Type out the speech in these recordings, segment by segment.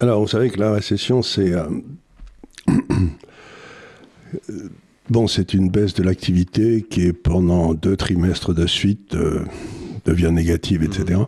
Alors, vous savez que la récession, c'est... bon, c'est une baisse de l'activité qui est pendant 2 trimestres de suite devient négative, etc.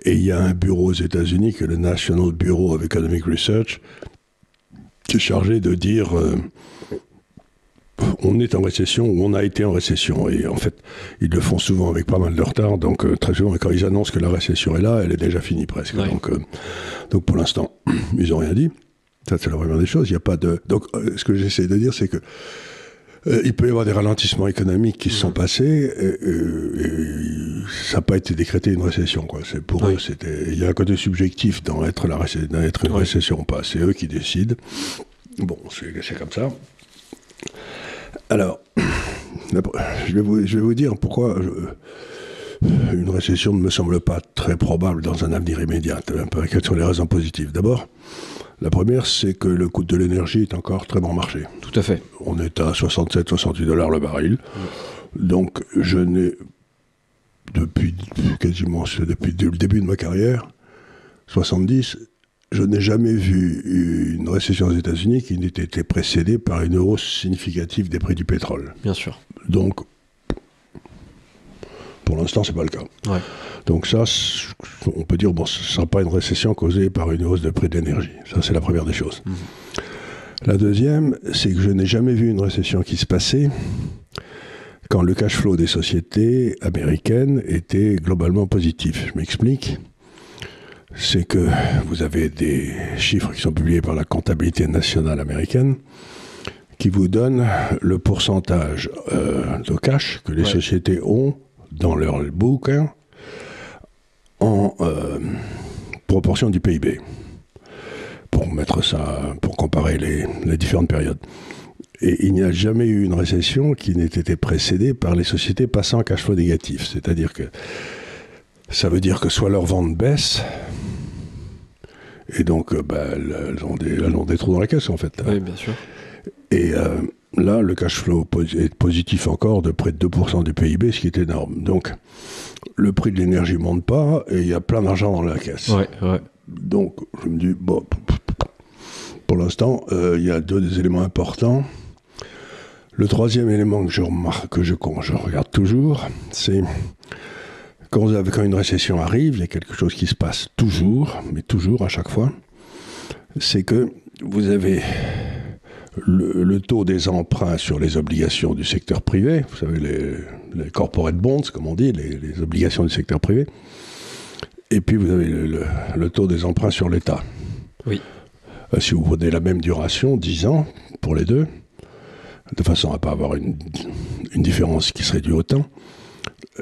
Et il y a un bureau aux États-Unis, qui est le National Bureau of Economic Research, qui est chargé de dire on est en récession ou on a été en récession. Et en fait, ils le font souvent avec pas mal de retard. Donc, très souvent, quand ils annoncent que la récession est là, elle est déjà finie presque. Ouais. Donc, pour l'instant, ils n'ont rien dit. Ça, c'est la première des choses. Il n'y a pas de... Donc, ce que j'essaie de dire, c'est que il peut y avoir des ralentissements économiques qui se sont passés et ça n'a pas été décrété une récession, quoi. C'est pour eux, il y a un côté subjectif dans être une récession ou pas. C'est eux qui décident. Bon, c'est comme ça. Alors, je vais vous dire pourquoi une récession ne me semble pas très probable dans un avenir immédiat. Quelles sont les raisons positives? D'abord, la première, c'est que le coût de l'énergie est encore très bon marché. Tout à fait. On est à 67-68 $ le baril. Donc, je n'ai, depuis le début de ma carrière, 70, je n'ai jamais vu une récession aux États-Unis qui n'ait été précédée par une hausse significative des prix du pétrole. Bien sûr. Donc, pour l'instant, c'est pas le cas. Ouais. Donc ça, on peut dire, bon, ce ne sera pas une récession causée par une hausse de prix de l'énergie. Ça, c'est la première des choses. La deuxième, c'est que je n'ai jamais vu une récession qui se passait quand le cash flow des sociétés américaines était globalement positif. Je m'explique. C'est que vous avez des chiffres qui sont publiés par la comptabilité nationale américaine qui vous donnent le pourcentage de cash que les sociétés ont dans leur bouquin en proportion du PIB, pour mettre ça, pour comparer les différentes périodes. Et il n'y a jamais eu une récession qui n'ait été précédée par les sociétés passant en cash flow négatif. C'est-à-dire que ça veut dire que soit leurs ventes baissent, et donc elles ont des trous dans la caisse, en fait. Oui, bien sûr. Et là, le cash flow est positif encore de près de 2% du PIB, ce qui est énorme. Donc, le prix de l'énergie ne monte pas et il y a plein d'argent dans la caisse. Ouais. Donc, je me dis, bon, pour l'instant, il y a des éléments importants. Le troisième élément que je remarque, que je regarde toujours, c'est quand une récession arrive, il y a quelque chose qui se passe toujours, mais toujours à chaque fois, c'est que vous avez le taux des emprunts sur les obligations du secteur privé, vous savez, les corporate bonds, comme on dit, les obligations du secteur privé, et puis vous avez le taux des emprunts sur l'État. Oui. Si vous prenez la même duration, 10 ans, pour les deux, de façon à ne pas avoir une différence qui serait due au temps,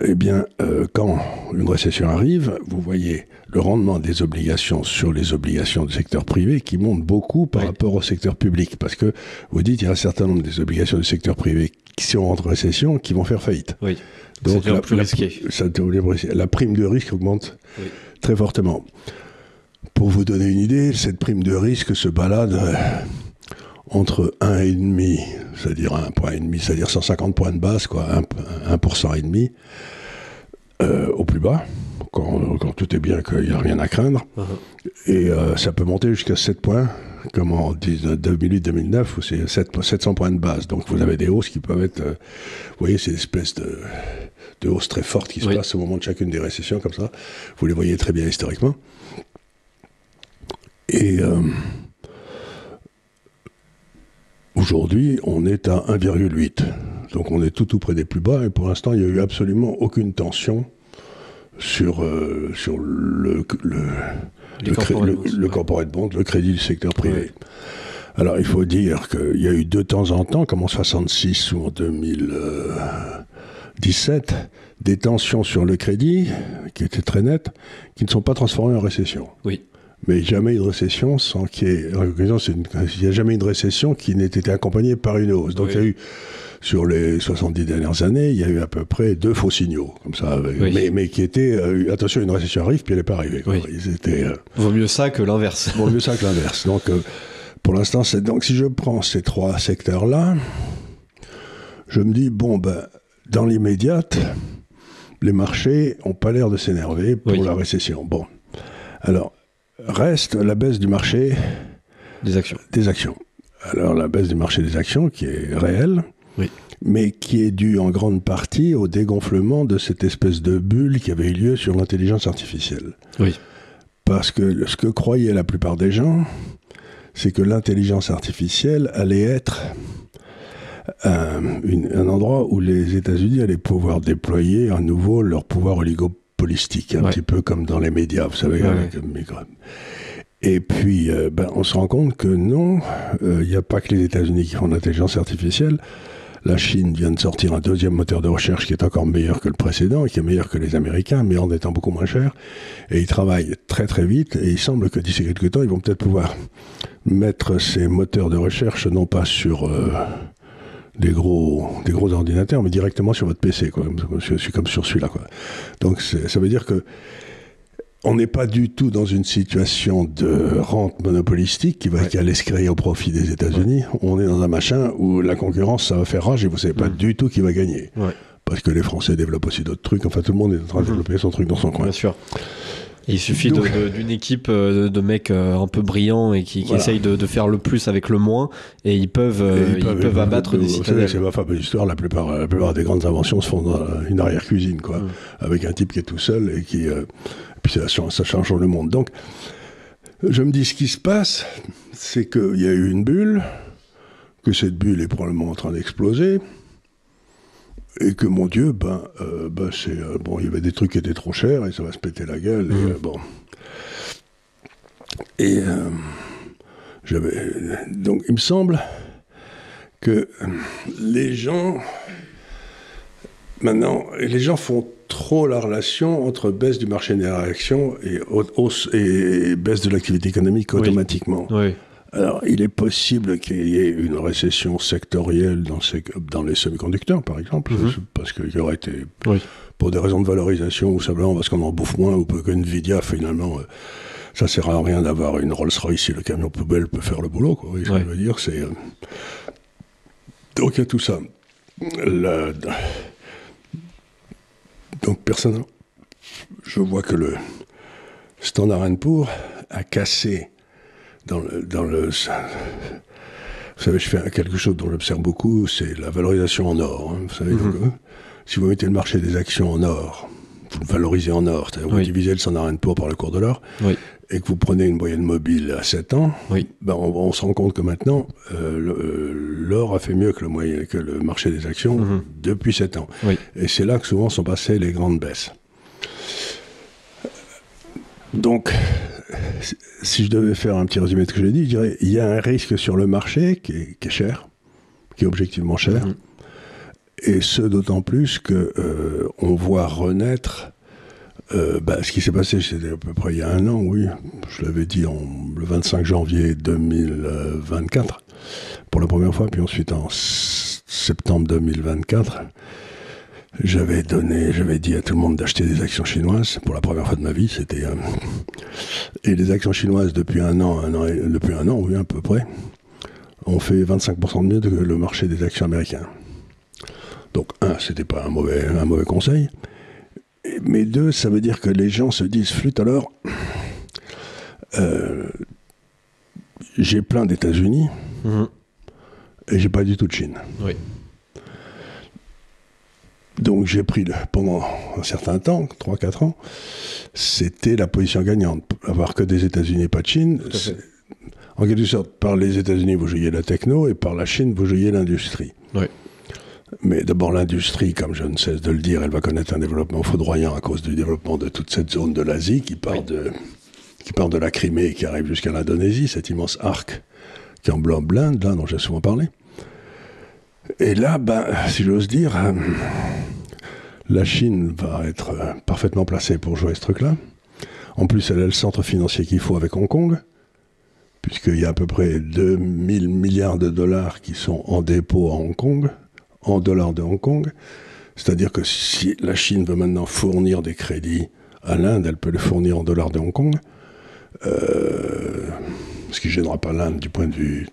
eh bien, quand une récession arrive, vous voyez le rendement des obligations sur les obligations du secteur privé qui monte beaucoup par rapport au secteur public. Parce que vous dites qu'il y a un certain nombre des obligations du secteur privé qui sont en récession qui vont faire faillite. Oui. Donc, c'est plus risqué. La prime de risque augmente très fortement. Pour vous donner une idée, cette prime de risque se balade entre 1,5, c'est-à-dire 1,5 c'est-à-dire 150 points de base, quoi, 1,5%, au plus bas, quand tout est bien, qu'il n'y a rien à craindre. Et ça peut monter jusqu'à 7 points, comme en 2008-2009, où c'est 700 points de base. Donc vous avez des hausses qui peuvent être... vous voyez, c'est une espèce de hausses très fortes qui se passent au moment de chacune des récessions, comme ça. Vous les voyez très bien historiquement. Et... aujourd'hui, on est à 1,8. Donc on est tout près des plus bas et pour l'instant, il n'y a eu absolument aucune tension sur le corporate bond, le crédit du secteur privé. Alors il faut dire qu'il y a eu de temps en temps, comme en 1966 ou en 2017, des tensions sur le crédit qui étaient très nettes, qui ne sont pas transformées en récession. Oui. Mais jamais une récession sans qu'il y ait... Il n'y a jamais une récession qui n'ait été accompagnée par une hausse. Donc il y a eu, sur les 70 dernières années, il y a eu à peu près 2 faux signaux, comme ça, mais qui étaient... attention, une récession arrive, puis elle n'est pas arrivée. Oui. Vaut mieux ça que l'inverse. Vaut mieux ça que l'inverse. Donc, pour l'instant, donc si je prends ces 3 secteurs-là, je me dis, bon, dans l'immédiate, les marchés n'ont pas l'air de s'énerver pour la récession. Bon, alors... reste la baisse du marché des actions. Alors la baisse du marché des actions qui est réelle, oui, mais qui est due en grande partie au dégonflement de cette espèce de bulle qui avait eu lieu sur l'intelligence artificielle. Oui. Parce que ce que croyaient la plupart des gens, c'est que l'intelligence artificielle allait être un endroit où les États-Unis allaient pouvoir déployer à nouveau leur pouvoir oligopolistique, un petit peu comme dans les médias, vous savez, avec Et puis, on se rend compte que non, il n'y a pas que les États-Unis qui font de l'intelligence artificielle. La Chine vient de sortir un deuxième moteur de recherche qui est encore meilleur que le précédent et qui est meilleur que les Américains, mais en étant beaucoup moins cher. Et ils travaillent très très vite et il semble que d'ici quelques temps, ils vont peut-être pouvoir mettre ces moteurs de recherche non pas sur des gros ordinateurs, mais directement sur votre PC, quoi, comme sur celui-là, quoi. Donc ça veut dire que on n'est pas du tout dans une situation de rente monopolistique qui allait se créer au profit des États-Unis. Ouais. On est dans un machin où la concurrence, ça va faire rage et vous ne savez pas du tout qui va gagner. Ouais. Parce que les Français développent aussi d'autres trucs. Enfin, tout le monde est en train de développer son truc dans son coin. Bien sûr. Et il suffit d'une équipe de mecs un peu brillants et qui essayent de faire le plus avec le moins et ils peuvent abattre des citadelles. C'est ma fameuse histoire. La plupart des grandes inventions se font dans une arrière-cuisine, quoi, avec un type qui est tout seul et qui... puis ça change le monde. Donc, je me dis, ce qui se passe, c'est qu'il y a eu une bulle, que cette bulle est probablement en train d'exploser, et que, mon Dieu, il y avait des trucs qui étaient trop chers, et ça va se péter la gueule, donc, il me semble que les gens... Maintenant, les gens font trop la relation entre baisse du marché des actions et baisse de l'activité économique automatiquement. Oui. Alors, il est possible qu'il y ait une récession sectorielle dans les semi-conducteurs, par exemple, parce qu'il y aurait été, pour des raisons de valorisation, ou simplement parce qu'on en bouffe moins, ou que Nvidia, finalement, ça sert à rien d'avoir une Rolls-Royce si le camion poubelle peut faire le boulot, quoi. Oui, ça veut dire, c'est... Donc, il y a tout ça. Donc, personnellement, je vois que le Standard & Poor's a cassé dans le... Vous savez, je fais quelque chose dont j'observe beaucoup, c'est la valorisation en or. Hein, vous savez, donc, si vous mettez le marché des actions en or, vous le valorisez en or, c'est-à-dire vous divisez le Standard & Poor's par le cours de l'or, et que vous prenez une moyenne mobile à 7 ans, on se rend compte que maintenant, l'or a fait mieux que le marché des actions depuis 7 ans. Oui. Et c'est là que souvent sont passées les grandes baisses. Donc, si je devais faire un petit résumé de ce que j'ai dit, je dirais il y a un risque sur le marché qui est cher, qui est objectivement cher, et ce d'autant plus qu'on voit renaître ce qui s'est passé, c'était à peu près il y a un an, oui, je l'avais dit le 25 janvier 2024, pour la première fois, puis ensuite en septembre 2024, j'avais dit à tout le monde d'acheter des actions chinoises, pour la première fois de ma vie, c'était... et les actions chinoises, depuis un an, oui, à peu près, ont fait 25% de mieux que le marché des actions américains. Donc, c'était pas un mauvais conseil, mais 2, ça veut dire que les gens se disent, flûte alors, j'ai plein d'États-Unis, et j'ai pas du tout de Chine. Oui. Donc j'ai pris, pendant un certain temps, 3-4 ans, c'était la position gagnante. Avoir que des États-Unis et pas de Chine, en quelque sorte, par les États-Unis, vous jouiez la techno, et par la Chine, vous jouiez l'industrie. Oui. Mais d'abord, l'industrie, comme je ne cesse de le dire, elle va connaître un développement foudroyant à cause du développement de toute cette zone de l'Asie qui part de la Crimée et qui arrive jusqu'à l'Indonésie, cet immense arc qui englobe l'Inde, là, dont j'ai souvent parlé. Et là, si j'ose dire, la Chine va être parfaitement placée pour jouer ce truc-là. En plus, elle a le centre financier qu'il faut avec Hong Kong, puisqu'il y a à peu près 2000 milliards de dollars qui sont en dépôt à Hong Kong, en dollars de Hong Kong. C'est-à-dire que si la Chine veut maintenant fournir des crédits à l'Inde, elle peut les fournir en dollars de Hong Kong, ce qui ne gênera pas l'Inde du point de vue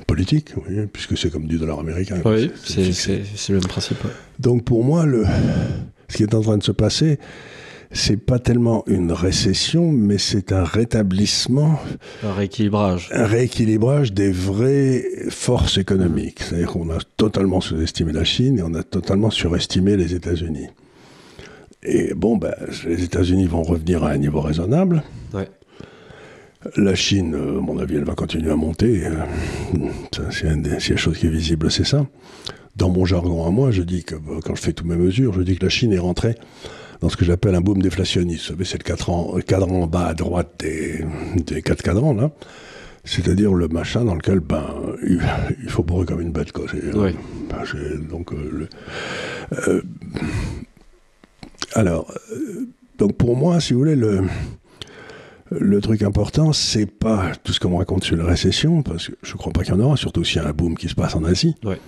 politique, oui, puisque c'est comme du dollar américain. Oui, c'est le même principe. Ouais. Donc pour moi, ce qui est en train de se passer, c'est pas tellement une récession, mais c'est un rétablissement. Un rééquilibrage. Un rééquilibrage des vraies forces économiques. C'est-à-dire qu'on a totalement sous-estimé la Chine et on a totalement surestimé les États-Unis. Et bon, les États-Unis vont revenir à un niveau raisonnable. Ouais. La Chine, à mon avis, elle va continuer à monter. S'il y a une chose qui est visible, c'est ça. Dans mon jargon à moi, je dis que, quand je fais toutes mes mesures, je dis que la Chine est rentrée dans ce que j'appelle un boom déflationniste. Vous savez, c'est le cadran en bas à droite des 4 cadrans, là. C'est-à-dire le machin dans lequel, il faut bourrer comme une bête, quoi. Oui. Donc pour moi, si vous voulez, le truc important, c'est pas tout ce qu'on me raconte sur la récession, parce que je crois pas qu'il y en aura, surtout s'il y a un boom qui se passe en Asie. Ouais.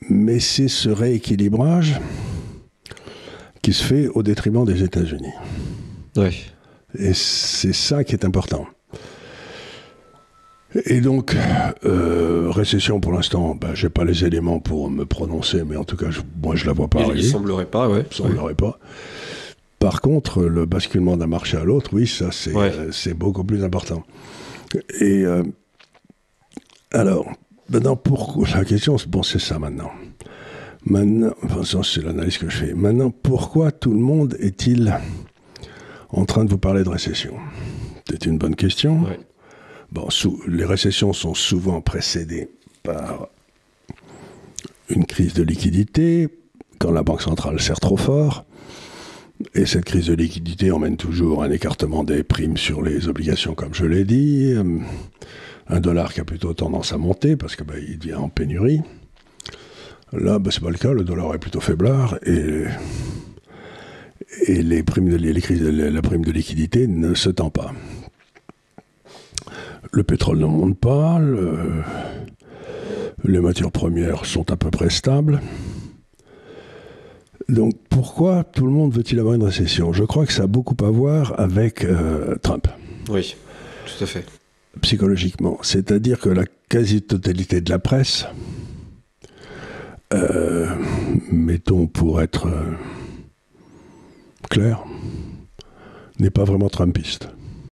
Mais c'est ce rééquilibrage qui se fait au détriment des États-Unis. Ouais. Et c'est ça qui est important. Et donc, récession pour l'instant, j'ai pas les éléments pour me prononcer, mais en tout cas, moi je la vois pas arriver. Il semblerait pas, ouais. Il semblerait pas. Par contre, le basculement d'un marché à l'autre, oui, ça c'est beaucoup plus important. Et alors, maintenant, pourquoi la question, c'est ça maintenant. Ça c'est l'analyse que je fais. Maintenant, pourquoi tout le monde est-il en train de vous parler de récession? C'est une bonne question. Ouais. Bon, les récessions sont souvent précédées par une crise de liquidité, quand la Banque centrale serre trop fort. Et cette crise de liquidité emmène toujours un écartement des primes sur les obligations, comme je l'ai dit. Un dollar qui a plutôt tendance à monter, parce que il devient en pénurie. Là, c'est pas le cas, le dollar est plutôt faiblard, et la prime de liquidité ne se tend pas. Le pétrole ne monte pas, les matières premières sont à peu près stables. Donc pourquoi tout le monde veut-il avoir une récession? Je crois que ça a beaucoup à voir avec Trump. Oui, tout à fait. Psychologiquement. C'est-à-dire que la quasi-totalité de la presse, mettons pour être clair, n'est pas vraiment trumpiste.